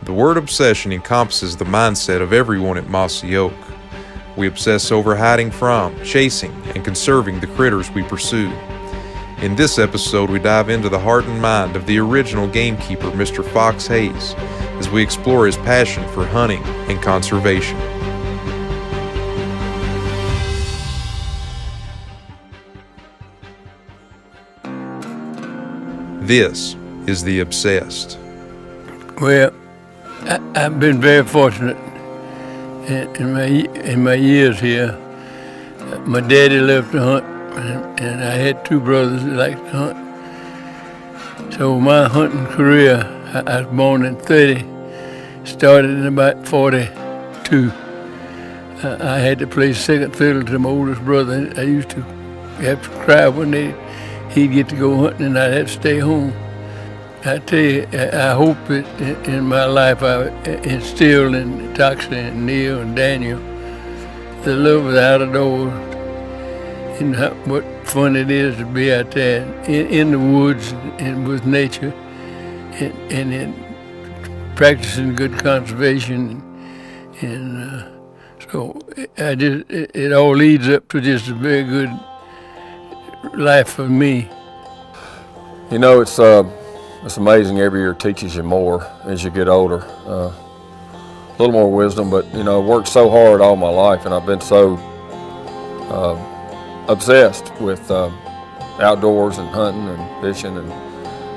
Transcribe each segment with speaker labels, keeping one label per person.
Speaker 1: The word obsession encompasses the mindset of everyone at Mossy Oak. We obsess over hiding from, chasing, and conserving the critters we pursue. In this episode, we dive into the heart and mind of the original gamekeeper, Mr. Fox Hayes, as we explore his passion for hunting and conservation. This is The Obsessed.
Speaker 2: Well, I've been very fortunate in my years here. My daddy loved to hunt, and I had two brothers that liked to hunt. So my hunting career, I was born in 30, started in about 42. I had to play second fiddle to my oldest brother. I used to have to cry when he'd get to go hunting and I'd have to stay home. I tell you, I hope that in my life I instilled in Toxey and Neill and Daniel the love of the outdoors and what fun it is to be out there in the woods and with nature and in practicing good conservation. And so it all leads up to just a very good life for me.
Speaker 3: You know, it's amazing. Every year teaches you more as you get older. A little more wisdom, but you know, worked so hard all my life, and I've been so obsessed with outdoors and hunting and fishing, and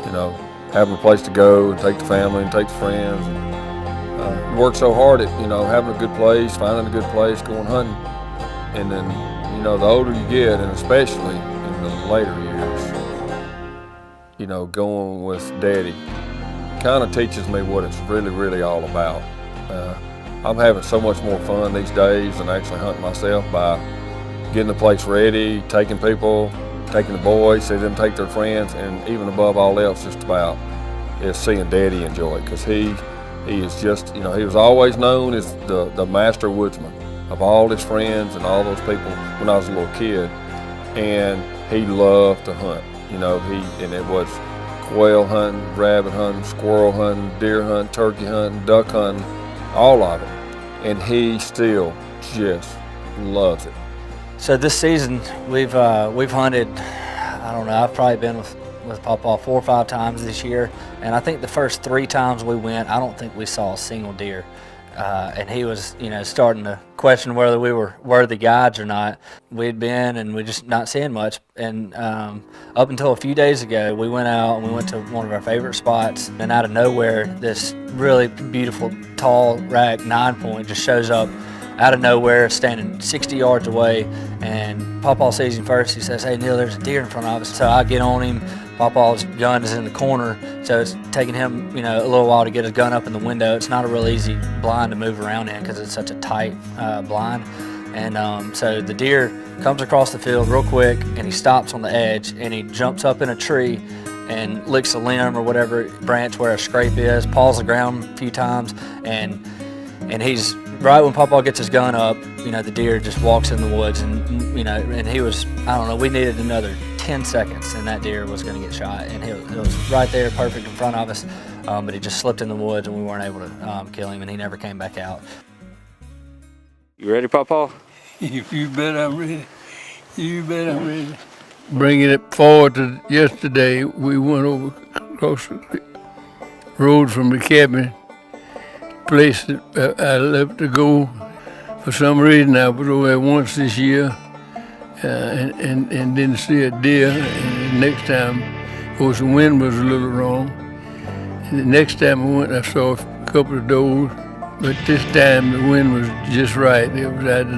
Speaker 3: you know, having a place to go and take the family and take the friends. And, worked so hard at having a good place, finding a good place, going hunting, and then the older you get, and especially in the later years, going with Daddy kind of teaches me what it's really all about. I'm having so much more fun these days than actually hunting myself by getting the place ready, taking people, taking the boys, see them take their friends, and even above all else just about is seeing Daddy enjoy it, because he is just, he was always known as the master woodsman of all his friends and all those people when I was a little kid, and he loved to hunt. And it was quail hunting, rabbit hunting, squirrel hunting, deer hunting, turkey hunting, duck hunting, all of it. And he still just loves it.
Speaker 4: So this season we've hunted, I don't know, I've probably been with Papa 4 or 5 times this year, and I think the first 3 times we went, I don't think we saw a single deer. And he was, starting to question whether we were worthy guides or not. We'd been, and we're just not seeing much. And up until a few days ago, we went out and we went to one of our favorite spots. And out of nowhere, this really beautiful, tall rack 9-point just shows up out of nowhere, standing 60 yards away. And Papa sees him first. He says, "Hey, Neill, there's a deer in front of us." So I get on him. Papa's gun is in the corner, so it's taking him, a little while to get his gun up in the window. It's not a real easy blind to move around in because it's such a tight blind. And so the deer comes across the field real quick, and he stops on the edge, and he jumps up in a tree and licks a limb or whatever branch where a scrape is, paws the ground a few times, and he's right when Papa gets his gun up, the deer just walks in the woods, and and he was, I don't know, we needed another 10 seconds and that deer was going to get shot, and it was right there, perfect in front of us, but he just slipped in the woods and we weren't able to kill him, and he never came back out.
Speaker 5: You ready, Papa?
Speaker 2: You bet I'm ready. You bet I'm ready. Bringing it forward to yesterday, we went over across the road from the cabin, place that I love to go. For some reason, I was over there once this year and didn't see a deer. And the next time, of course, the wind was a little wrong. And the next time I went, I saw a couple of does, but this time the wind was just right. It was out of the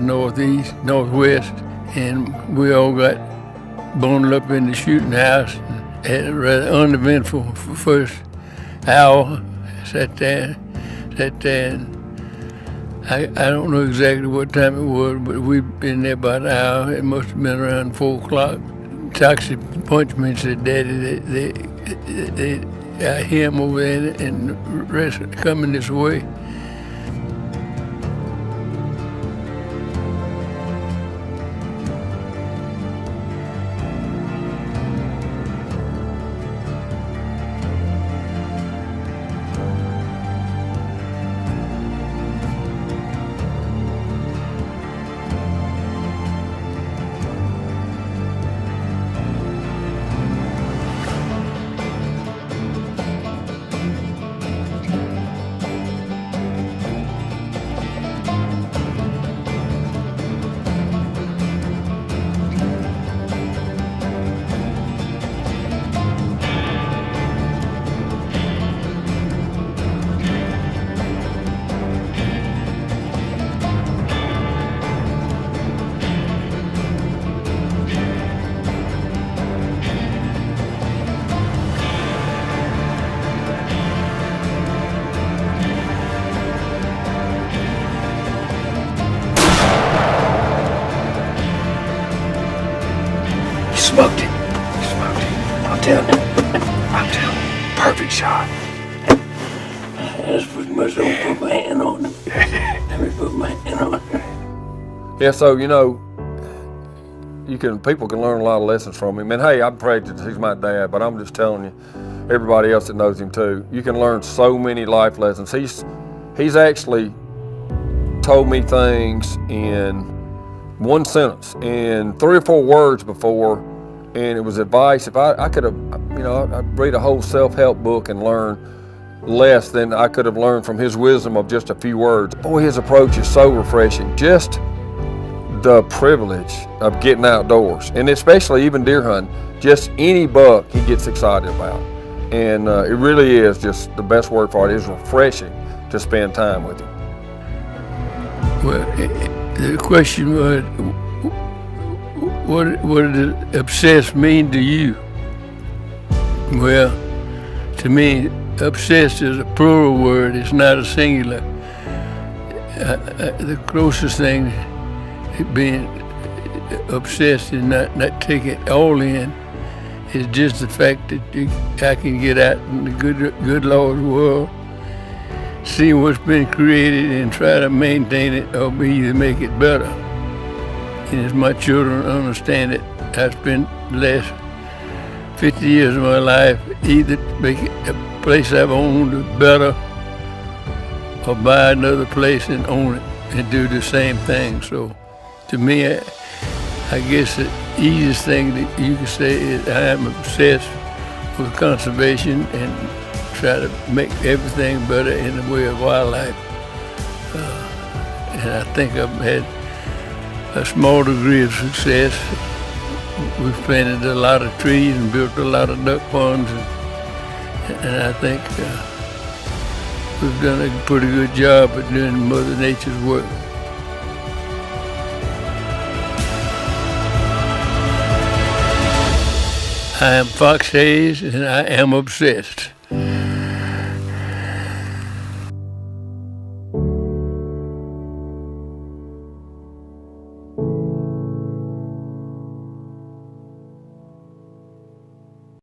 Speaker 2: northwest, and we all got bundled up in the shooting house. Had a rather uneventful first hour. Sat there, and I don't know exactly what time it was, but we'd been there about an hour. It must have been around 4 o'clock. Toxey punched me and said, "Daddy, I hear him over there and the rest are coming this way." That's pretty much don't put my hand on it. Let me put my hand on it.
Speaker 3: Yeah, so, you know, people can learn a lot of lessons from him. And hey, I'm prejudiced, he's my dad, but I'm just telling you, everybody else that knows him too, you can learn so many life lessons. He's actually told me things in one sentence, in 3 or 4 words before, and it was advice. If I could have, you know, I'd read a whole self-help book and learn less than I could have learned from his wisdom of just a few words. Boy, his approach is so refreshing. Just the privilege of getting outdoors, and especially even deer hunting, just any buck he gets excited about. And it really is just the best word for it is refreshing to spend time with him.
Speaker 2: Well, the question was, what did obsessed mean to you? Well, to me, obsessed is a plural word, it's not a singular. The closest thing to being obsessed and not taking it all in is just the fact that I can get out in the good Lord's world, see what's been created and try to maintain it or either make it better. And as my children understand it, I spent the last 50 years of my life either make it a place I've owned better or buy another place and own it and do the same thing. So to me, I guess the easiest thing that you can say is I am obsessed with conservation and try to make everything better in the way of wildlife. And I think I've had a small degree of success. We've planted a lot of trees and built a lot of duck ponds, and I think we've done a pretty good job at doing Mother Nature's work. I am Fox Hayes, and I am obsessed.